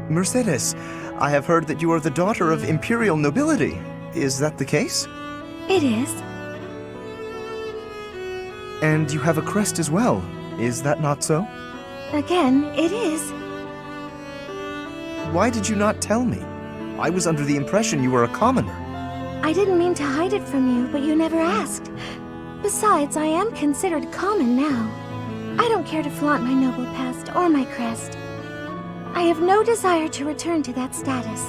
Mercedes, I have heard that you are the daughter of imperial nobility. Is that the case? It is. And you have a crest as well. Is that not so? Again, it is. Why did you not tell me? I was under the impression you were a commoner. I didn't mean to hide it from you, but you never asked. Besides, I am considered common now. I don't care to flaunt my noble past or my crest. I have no desire to return to that status.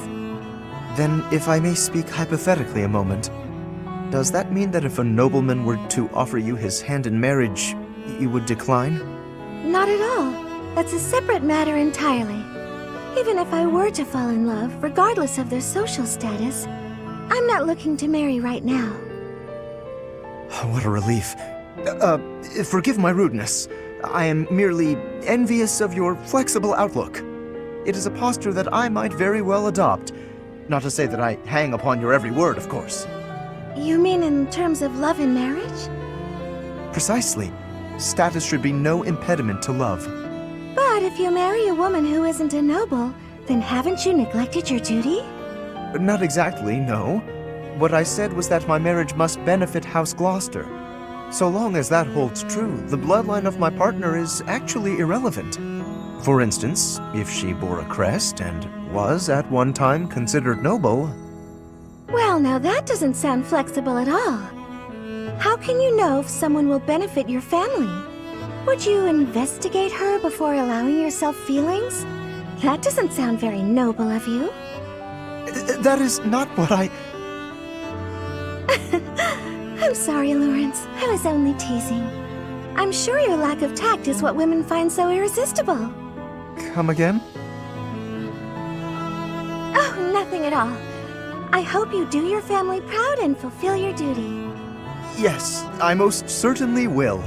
Then, if I may speak hypothetically a moment, does that mean that if a nobleman were to offer you his hand in marriage, you would decline? Not at all. That's a separate matter entirely. Even if I were to fall in love, regardless of their social status, I'm not looking to marry right now. What a relief. Forgive my rudeness. I am merely envious of your flexible outlook. It is a posture that I might very well adopt. Not to say that I hang upon your every word, of course. You mean in terms of love and marriage? Precisely. Status should be no impediment to love. But if you marry a woman who isn't a noble, then haven't you neglected your duty? Not exactly, no. What I said was that my marriage must benefit House Gloucester. So long as that holds true, the bloodline of my partner is actually irrelevant. For instance, if she bore a crest and was at one time considered noble... Well, now that doesn't sound flexible at all. How can you know if someone will benefit your family? Would you investigate her before allowing yourself feelings? That doesn't sound very noble of you. That is not what I... I'm sorry, Lawrence. I was only teasing. I'm sure your lack of tact is what women find so irresistible. Come again? Oh, nothing at all. I hope you do your family proud and fulfill your duty. Yes, I most certainly will.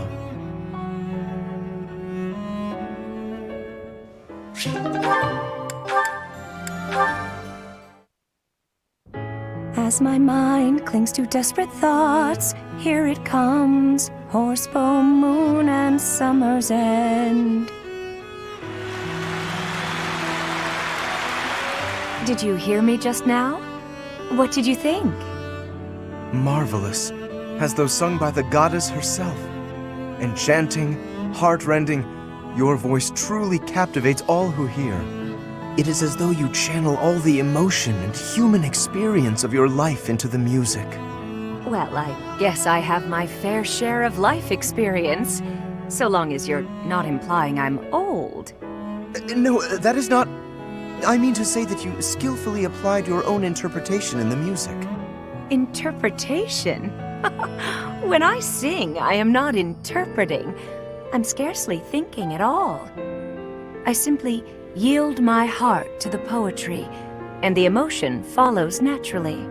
As my mind clings to desperate thoughts, here it comes, Horsebow, Moon, and Summer's End. Did you hear me just now? What did you think? Marvelous, as though sung by the goddess herself. Enchanting, heartrending, your voice truly captivates all who hear. It is as though you channel all the emotion and human experience of your life into the music. Well, I guess I have my fair share of life experience, so long as you're not implying I'm old. No, that is not... I mean to say that you skillfully applied your own interpretation in the music. Interpretation? When I sing, I am not interpreting. I'm scarcely thinking at all. I simply yield my heart to the poetry, and the emotion follows naturally.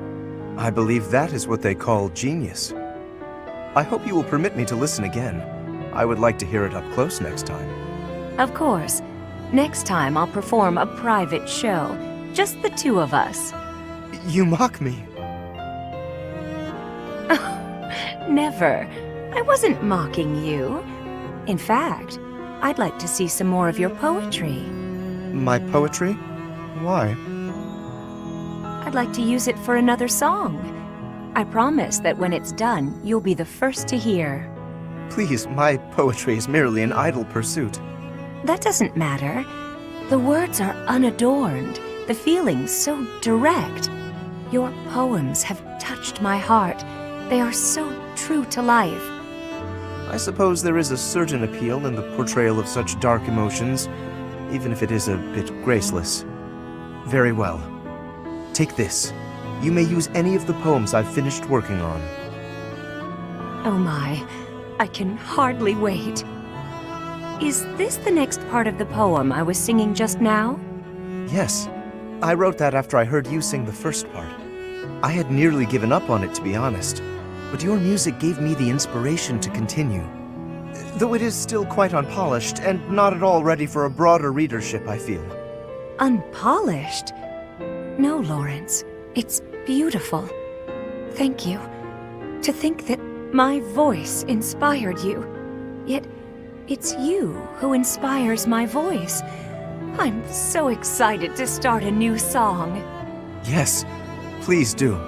I believe that is what they call genius. I hope you will permit me to listen again. I would like to hear it up close next time. Of course. Next time I'll perform a private show. Just the two of us. You mock me. Never. I wasn't mocking you. In fact, I'd like to see some more of your poetry. My poetry? Why? I'd like to use it for another song. I promise that when it's done, you'll be the first to hear. Please, my poetry is merely an idle pursuit. That doesn't matter. The words are unadorned, the feelings so direct. Your poems have touched my heart. They are so true to life. I suppose there is a certain appeal in the portrayal of such dark emotions, even if it is a bit graceless. Very well. Take this. You may use any of the poems I've finished working on. Oh my, I can hardly wait. Is this the next part of the poem I was singing just now? Yes. I wrote that after I heard you sing the first part. I had nearly given up on it, to be honest, but your music gave me the inspiration to continue. Though it is still quite unpolished and not at all ready for a broader readership, I feel. Unpolished? No, Lawrence. It's beautiful. Thank you. To think that my voice inspired you. Yet, it's you who inspires my voice. I'm so excited to start a new song. Yes, please do.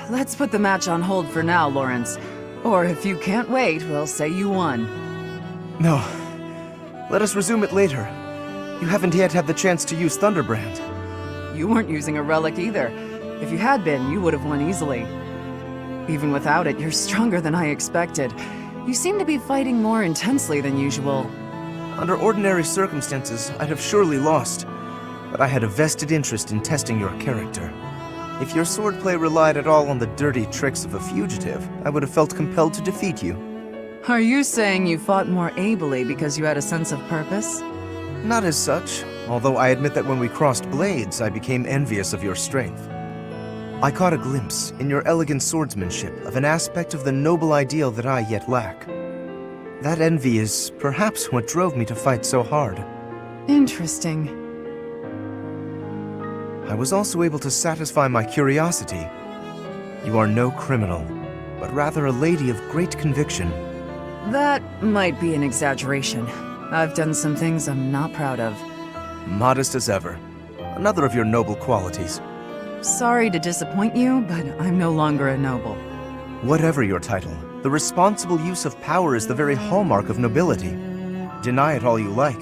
Let's put the match on hold for now, Lawrence. Or if you can't wait, we'll say you won. No. Let us resume it later. You haven't yet had the chance to use Thunderbrand. You weren't using a relic either. If you had been, you would have won easily. Even without it, you're stronger than I expected. You seem to be fighting more intensely than usual. Under ordinary circumstances, I'd have surely lost. But I had a vested interest in testing your character. If your swordplay relied at all on the dirty tricks of a fugitive, I would have felt compelled to defeat you. Are you saying you fought more ably because you had a sense of purpose? Not as such, although I admit that when we crossed blades, I became envious of your strength. I caught a glimpse, in your elegant swordsmanship, of an aspect of the noble ideal that I yet lack. That envy is perhaps what drove me to fight so hard. Interesting. I was also able to satisfy my curiosity. You are no criminal, but rather a lady of great conviction. That might be an exaggeration. I've done some things I'm not proud of. Modest as ever. Another of your noble qualities. Sorry to disappoint you, but I'm no longer a noble. Whatever your title, the responsible use of power is the very hallmark of nobility. Deny it all you like.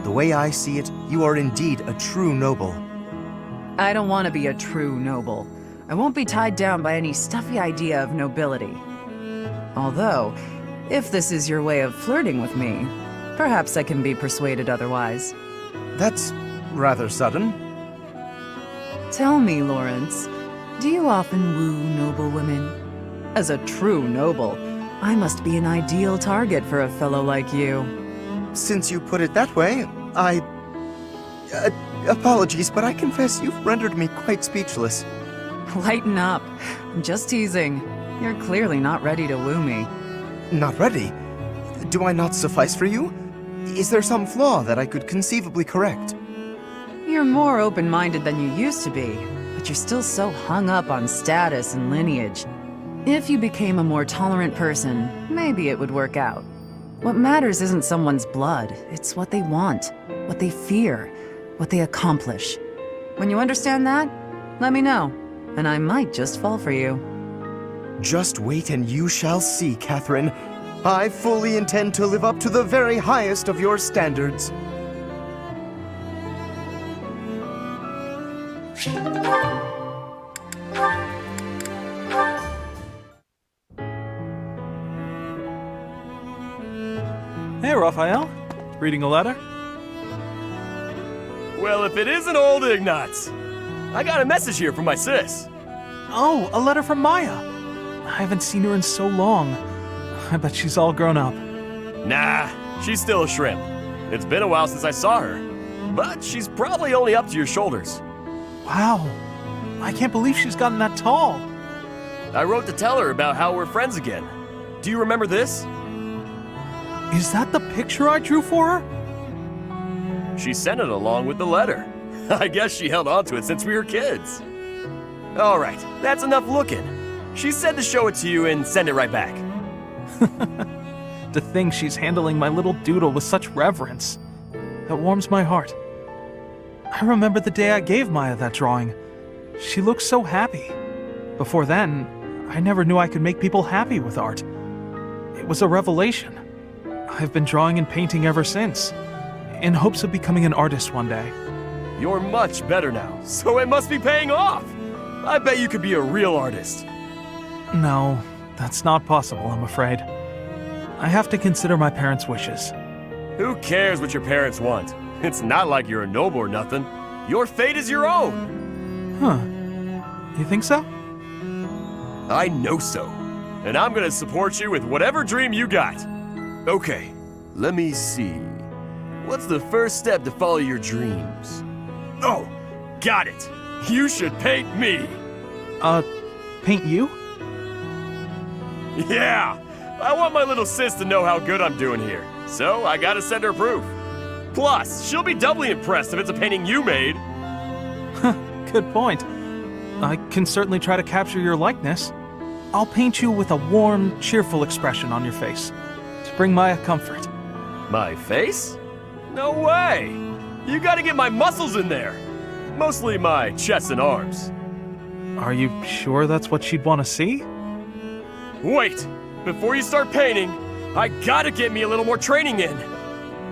The way I see it, you are indeed a true noble. I don't want to be a true noble. I won't be tied down by any stuffy idea of nobility. Although, if this is your way of flirting with me, perhaps I can be persuaded otherwise. That's rather sudden. Tell me, Lawrence, do you often woo noble women? As a true noble, I must be an ideal target for a fellow like you. Since you put it that way, apologies, but I confess you've rendered me quite speechless. Lighten up. I'm just teasing. You're clearly not ready to woo me. Not ready? Do I not suffice for you? Is there some flaw that I could conceivably correct? You're more open-minded than you used to be, but you're still so hung up on status and lineage. If you became a more tolerant person, maybe it would work out. What matters isn't someone's blood, it's what they want, what they fear, what they accomplish. When you understand that, let me know, and I might just fall for you. Just wait and you shall see, Catherine. I fully intend to live up to the very highest of your standards. Hey, Raphael. Reading a letter? Well, if it isn't old Ignatz! I got a message here from my sis. Oh, a letter from Maya. I haven't seen her in so long. I bet she's all grown up. Nah, she's still a shrimp. It's been a while since I saw her. But she's probably only up to your shoulders. Wow. I can't believe she's gotten that tall. I wrote to tell her about how we're friends again. Do you remember this? Is that the picture I drew for her? She sent it along with the letter. I guess she held on to it since we were kids. Alright, that's enough looking. She said to show it to you and send it right back. To think she's handling my little doodle with such reverence. That warms my heart. I remember the day I gave Maya that drawing. She looked so happy. Before then, I never knew I could make people happy with art. It was a revelation. I've been drawing and painting ever since, in hopes of becoming an artist one day. You're much better now, so it must be paying off. I bet you could be a real artist. No, that's not possible, I'm afraid. I have to consider my parents' wishes. Who cares what your parents want? It's not like you're a noble or nothing. Your fate is your own. Huh. You think so? I know so. And I'm gonna support you with whatever dream you got. Okay, let me see. What's the first step to follow your dreams? Oh, got it. You should paint me. Paint you? Yeah, I want my little sis to know how good I'm doing here. So I gotta send her proof. Plus, she'll be doubly impressed if it's a painting you made. Good point. I can certainly try to capture your likeness. I'll paint you with a warm, cheerful expression on your face to bring Maya comfort. My face? No way! You gotta get my muscles in there. Mostly my chest and arms. Are you sure that's what she'd want to see? Wait! Before you start painting, I gotta get me a little more training in.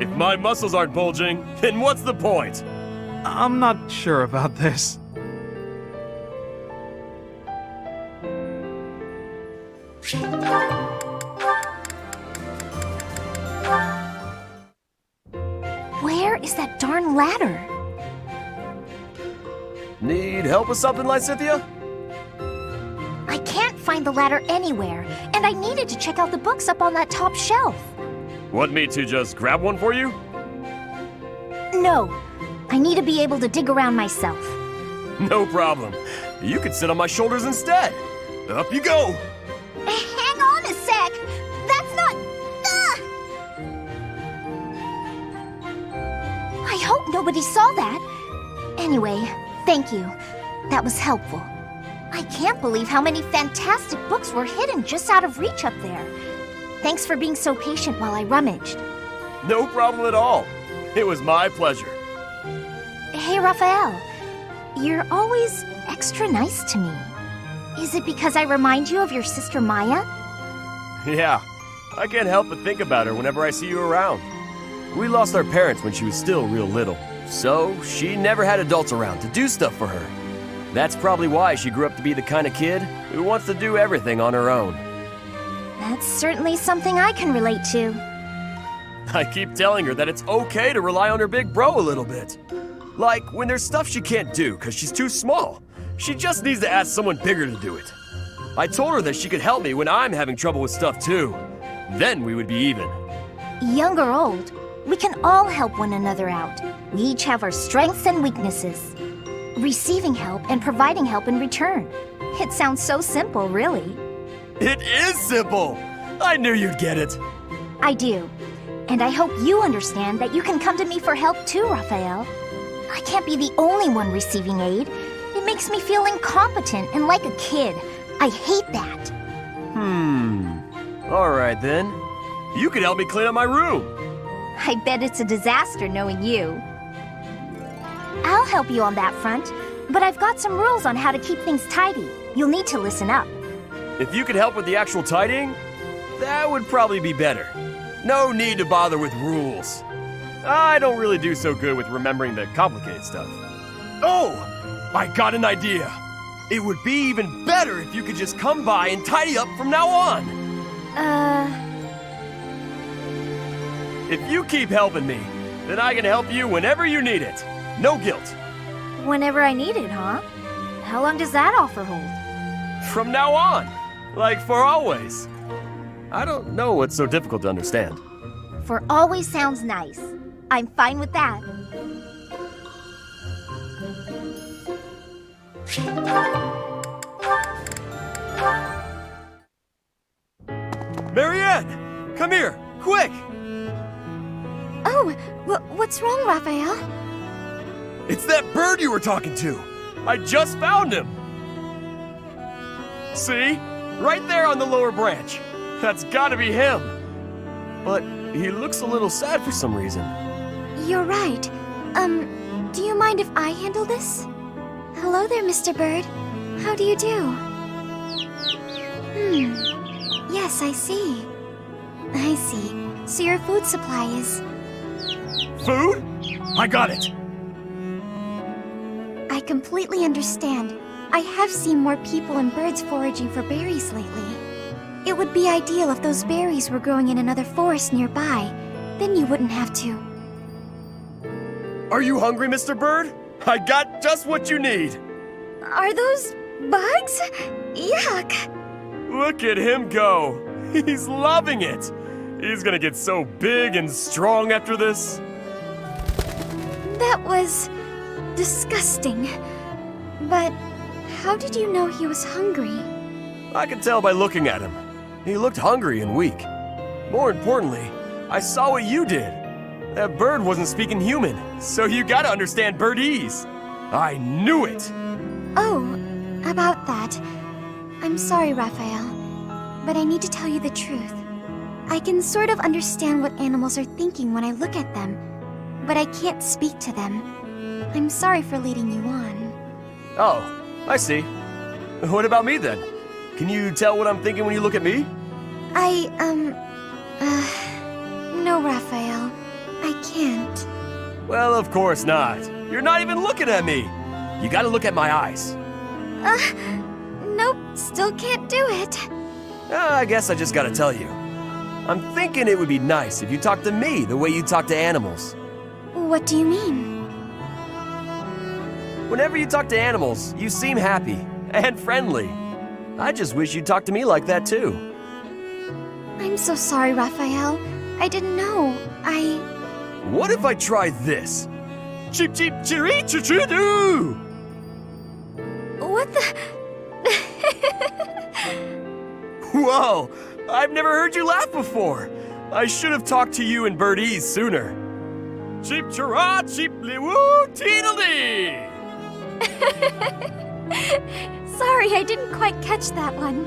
If my muscles aren't bulging, then what's the point? I'm not sure about this. Where is that darn ladder? Need help with something, Lysithia? I can't find the ladder anywhere, and I needed to check out the books up on that top shelf. Want me to just grab one for you? No, I need to be able to dig around myself. No problem. You can sit on my shoulders instead. Up you go! Hang on a sec! That's not... Ugh! I hope nobody saw that. Anyway, thank you. That was helpful. I can't believe how many fantastic books were hidden just out of reach up there. Thanks for being so patient while I rummaged. No problem at all. It was my pleasure. Hey, Raphael. You're always extra nice to me. Is it because I remind you of your sister Maya? Yeah, I can't help but think about her whenever I see you around. We lost our parents when she was still real little, so she never had adults around to do stuff for her. That's probably why she grew up to be the kind of kid who wants to do everything on her own. That's certainly something I can relate to. I keep telling her that it's okay to rely on her big bro a little bit. Like when there's stuff she can't do because she's too small. She just needs to ask someone bigger to do it. I told her that she could help me when I'm having trouble with stuff too. Then we would be even. Young or old, we can all help one another out. We each have our strengths and weaknesses. Receiving help and providing help in return. It sounds so simple, really. It is simple! I knew you'd get it. I do. And I hope you understand that you can come to me for help too, Raphael. I can't be the only one receiving aid. It makes me feel incompetent and like a kid. I hate that. Alright then. You could help me clean up my room. I bet it's a disaster knowing you. I'll help you on that front, but I've got some rules on how to keep things tidy. You'll need to listen up. If you could help with the actual tidying, that would probably be better. No need to bother with rules. I don't really do so good with remembering the complicated stuff. Oh! I got an idea! It would be even better if you could just come by and tidy up from now on! If you keep helping me, then I can help you whenever you need it. No guilt. Whenever I need it, huh? How long does that offer hold? From now on. Like for always. I don't know what's so difficult to understand. For always sounds nice. I'm fine with that. Marianne! Come here! Quick! Oh, what's wrong, Raphael? It's that bird you were talking to! I just found him! See? Right there on the lower branch. That's gotta be him. But he looks a little sad for some reason. You're right. Do you mind if I handle this? Hello there, Mr. Bird. How do you do? Yes, I see. I see. So your food supply is... Food? I got it! I completely understand. I have seen more people and birds foraging for berries lately. It would be ideal if those berries were growing in another forest nearby. Then you wouldn't have to. Are you hungry, Mr. Bird? I got just what you need. Are those bugs? Yuck! Look at him go. He's loving it. He's gonna get so big and strong after this. That was... disgusting. But how did you know he was hungry? I could tell by looking at him. He looked hungry and weak. More importantly, I saw what you did. That bird wasn't speaking human, so you gotta understand birdese. I knew it! Oh, about that. I'm sorry, Raphael, but I need to tell you the truth. I can sort of understand what animals are thinking when I look at them, but I can't speak to them. I'm sorry for leading you on. Oh, I see. What about me then? Can you tell what I'm thinking when you look at me? No, Raphael. I can't. Well, of course not. You're not even looking at me. You gotta look at my eyes. Nope, still can't do it. I guess I just gotta tell you. I'm thinking it would be nice if you talked to me the way you talk to animals. What do you mean? Whenever you talk to animals, you seem happy and friendly. I just wish you'd talk to me like that too. I'm so sorry, Raphael. I didn't know. What if I try this? Cheep cheep chiree choo choo doo! What the? Whoa! I've never heard you laugh before. I should have talked to you in birdese sooner. Cheep chirah cheep li woo teedledee! Sorry, I didn't quite catch that one.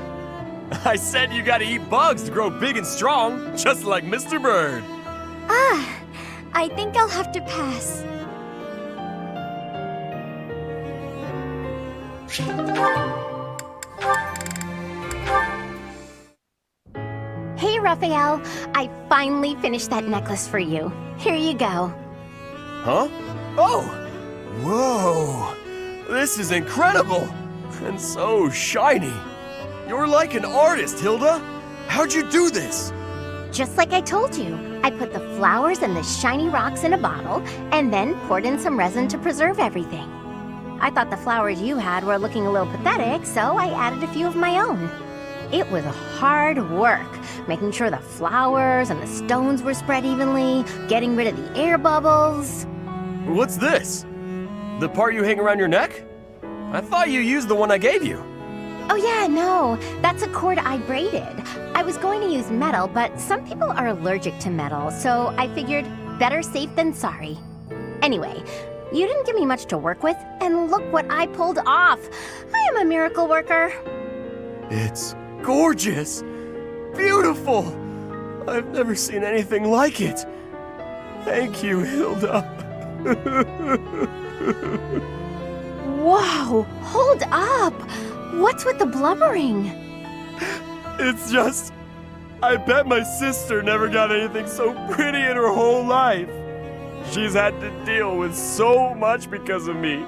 I said you gotta eat bugs to grow big and strong, just like Mr. Bird. I think I'll have to pass. Hey, Raphael. I finally finished that necklace for you. Here you go. Huh? Oh! Whoa! This is incredible! And so shiny. You're like an artist, Hilda. How'd you do this? Just like I told you, I put the flowers and the shiny rocks in a bottle and then poured in some resin to preserve everything. I thought the flowers you had were looking a little pathetic, so I added a few of my own. It was hard work, making sure the flowers and the stones were spread evenly, getting rid of the air bubbles. What's this? The part you hang around your neck? I thought you used the one I gave you. Oh yeah, no, that's a cord I braided. I was going to use metal, but some people are allergic to metal, so I figured better safe than sorry. Anyway, you didn't give me much to work with, and look what I pulled off. I am a miracle worker. It's gorgeous! Beautiful! I've never seen anything like it. Thank you, Hilda. Whoa, hold up! What's with the blubbering? It's just... I bet my sister never got anything so pretty in her whole life. She's had to deal with so much because of me.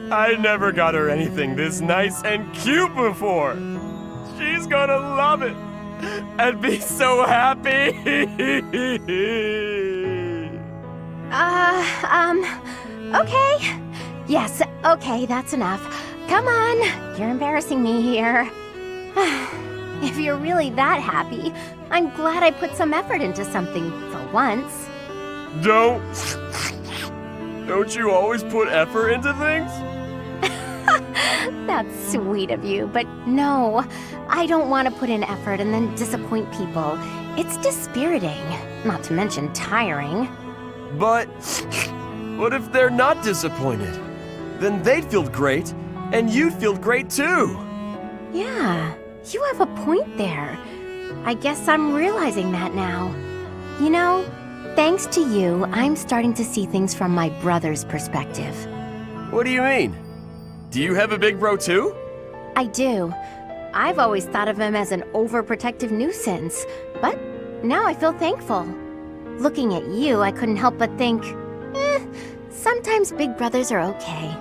I never got her anything this nice and cute before. She's gonna love it and be so happy. Okay. Yes, okay, that's enough. Come on, you're embarrassing me here. If you're really that happy, I'm glad I put some effort into something for once. Don't you always put effort into things? That's sweet of you, but no, I don't want to put in effort and then disappoint people. It's dispiriting, not to mention tiring. But what if they're not disappointed? Then they'd feel great, and you'd feel great too. Yeah, you have a point there. I guess I'm realizing that now. You know, thanks to you, I'm starting to see things from my brother's perspective. What do you mean? Do you have a big bro too? I do. I've always thought of him as an overprotective nuisance, but now I feel thankful. Looking at you, I couldn't help but think, sometimes big brothers are okay.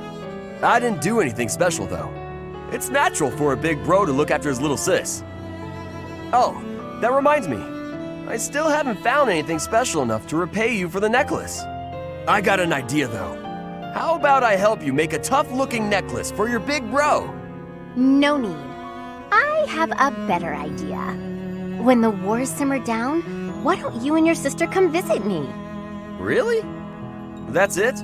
I didn't do anything special though. It's natural for a big bro to look after his little sis. Oh, that reminds me. I still haven't found anything special enough to repay you for the necklace. I got an idea though. How about I help you make a tough-looking necklace for your big bro? No need. I have a better idea. When the wars simmer down, why don't you and your sister come visit me? Really? That's it?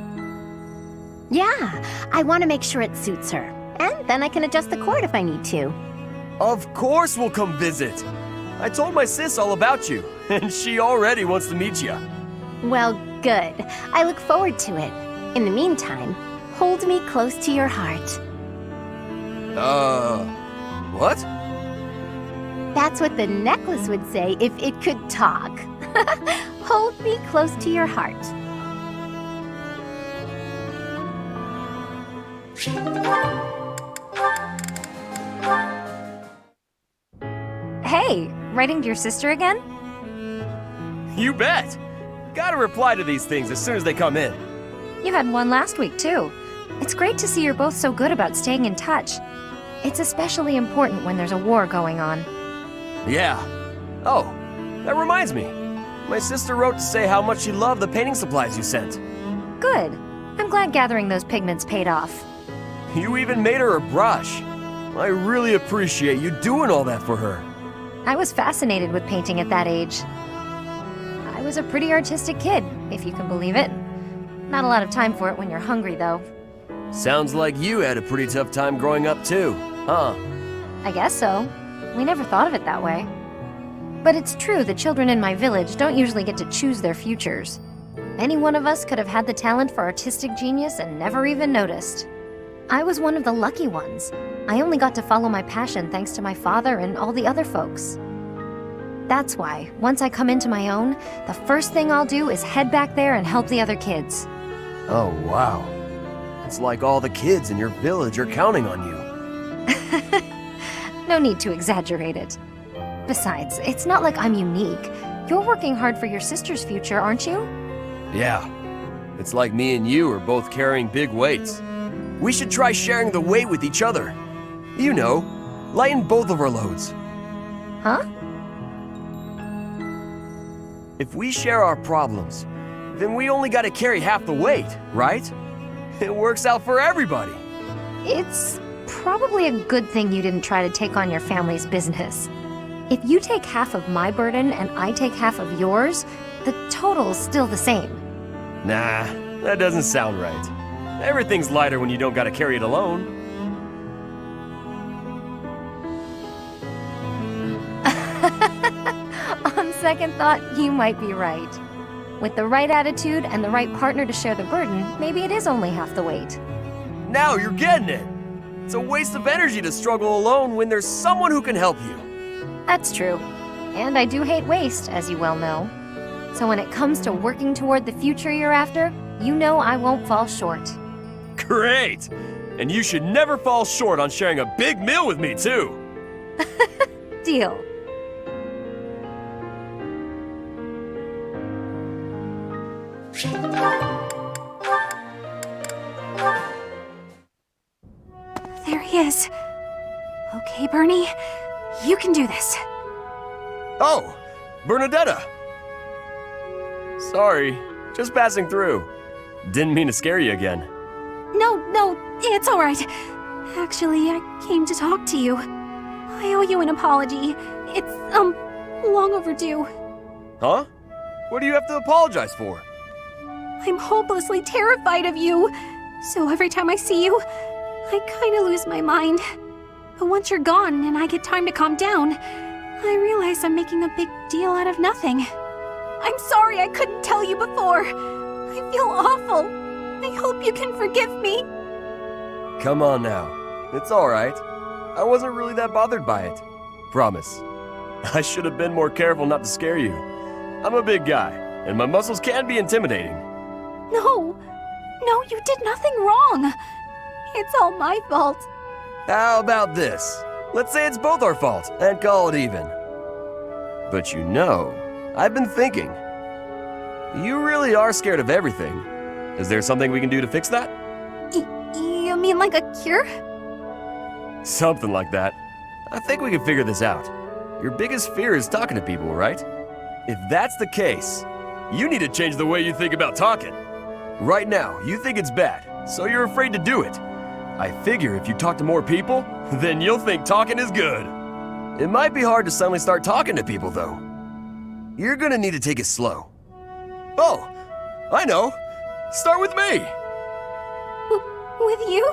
Yeah, I want to make sure it suits her. And then I can adjust the cord if I need to. Of course we'll come visit. I told my sis all about you, and she already wants to meet you. Well, good. I look forward to it. In the meantime, hold me close to your heart. What? That's what the necklace would say if it could talk. Hold me close to your heart. Hey, writing to your sister again? You bet! Gotta reply to these things as soon as they come in. You had one last week, too. It's great to see you're both so good about staying in touch. It's especially important when there's a war going on. Yeah. Oh, that reminds me. My sister wrote to say how much she loved the painting supplies you sent. Good. I'm glad gathering those pigments paid off. You even made her a brush. I really appreciate you doing all that for her. I was fascinated with painting at that age. I was a pretty artistic kid, if you can believe it. Not a lot of time for it when you're hungry, though. Sounds like you had a pretty tough time growing up too, huh? I guess so. We never thought of it that way. But it's true the children in my village don't usually get to choose their futures. Any one of us could have had the talent for artistic genius and never even noticed. I was one of the lucky ones. I only got to follow my passion thanks to my father and all the other folks. That's why, once I come into my own, the first thing I'll do is head back there and help the other kids. Oh, wow. It's like all the kids in your village are counting on you. No need to exaggerate it. Besides, it's not like I'm unique. You're working hard for your sister's future, aren't you? Yeah. It's like me and you are both carrying big weights. We should try sharing the weight with each other. You know, lighten both of our loads. Huh? If we share our problems, then we only gotta carry half the weight, right? It works out for everybody. It's probably a good thing you didn't try to take on your family's business. If you take half of my burden and I take half of yours, the total's still the same. Nah, that doesn't sound right. Everything's lighter when you don't gotta carry it alone. On second thought, you might be right. With the right attitude and the right partner to share the burden, maybe it is only half the weight. Now you're getting it. It's a waste of energy to struggle alone when there's someone who can help you. That's true. And I do hate waste, as you well know. So when it comes to working toward the future you're after, you know I won't fall short. Great! And you should never fall short on sharing a big meal with me, too. Deal. There he is. Okay, Bernie, you can do this. Oh, Bernadetta. Sorry, just passing through. Didn't mean to scare you again. No, it's all right. Actually, I came to talk to you. I owe you an apology. It's, long overdue. Huh? What do you have to apologize for? I'm hopelessly terrified of you. So every time I see you, I kinda lose my mind. But once you're gone and I get time to calm down, I realize I'm making a big deal out of nothing. I'm sorry I couldn't tell you before. I feel awful. I hope you can forgive me. Come on now. It's alright. I wasn't really that bothered by it. Promise. I should have been more careful not to scare you. I'm a big guy, and my muscles can be intimidating. No, you did nothing wrong. It's all my fault. How about this? Let's say it's both our fault and call it even. But you know, I've been thinking. You really are scared of everything. Is there something we can do to fix that? You mean like a cure? Something like that. I think we can figure this out. Your biggest fear is talking to people, right? If that's the case, you need to change the way you think about talking. Right now, you think it's bad, so you're afraid to do it. I figure if you talk to more people, then you'll think talking is good. It might be hard to suddenly start talking to people, though. You're gonna need to take it slow. Oh, I know. Start with me. With you?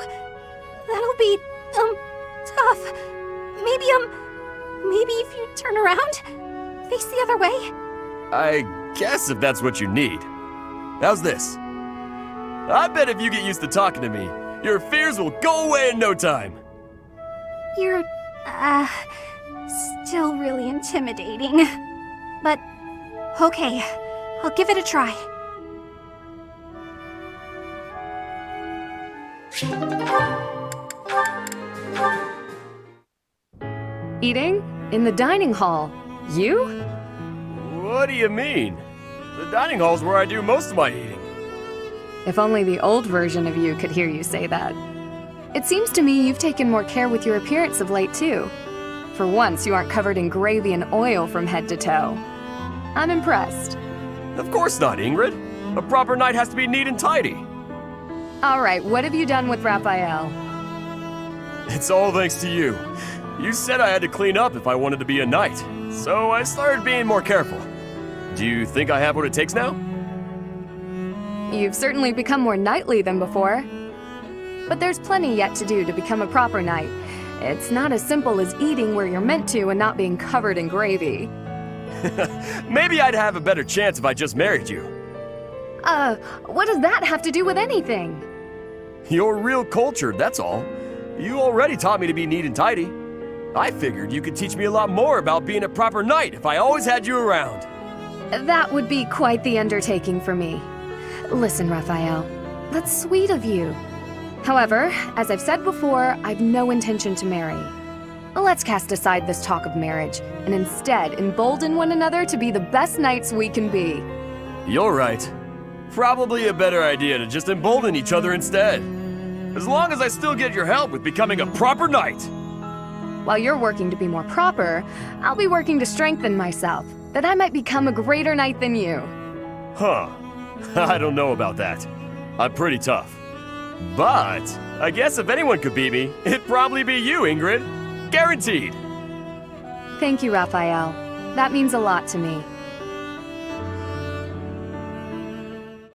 That'll be, tough. Maybe if you turn around, face the other way. I guess if that's what you need. How's this? I bet if you get used to talking to me, your fears will go away in no time. You're, still really intimidating. But, okay, I'll give it a try. Eating? In the dining hall. You? What do you mean? The dining hall's where I do most of my eating. If only the old version of you could hear you say that. It seems to me you've taken more care with your appearance of late, too. For once, you aren't covered in gravy and oil from head to toe. I'm impressed. Of course not, Ingrid. A proper night has to be neat and tidy. All right, what have you done with Raphael? It's all thanks to you. You said I had to clean up if I wanted to be a knight, so I started being more careful. Do you think I have what it takes now? You've certainly become more knightly than before. But there's plenty yet to do to become a proper knight. It's not as simple as eating where you're meant to and not being covered in gravy. Maybe I'd have a better chance if I just married you. What does that have to do with anything? You're real cultured, that's all. You already taught me to be neat and tidy. I figured you could teach me a lot more about being a proper knight if I always had you around. That would be quite the undertaking for me. Listen, Raphael, that's sweet of you. However, as I've said before, I've no intention to marry. Let's cast aside this talk of marriage, and instead embolden one another to be the best knights we can be. You're right. Probably a better idea to just embolden each other instead. As long as I still get your help with becoming a proper knight. While you're working to be more proper, I'll be working to strengthen myself, that I might become a greater knight than you. Huh. I don't know about that. I'm pretty tough. But I guess if anyone could beat me, it'd probably be you, Ingrid. Guaranteed. Thank you, Raphael. That means a lot to me.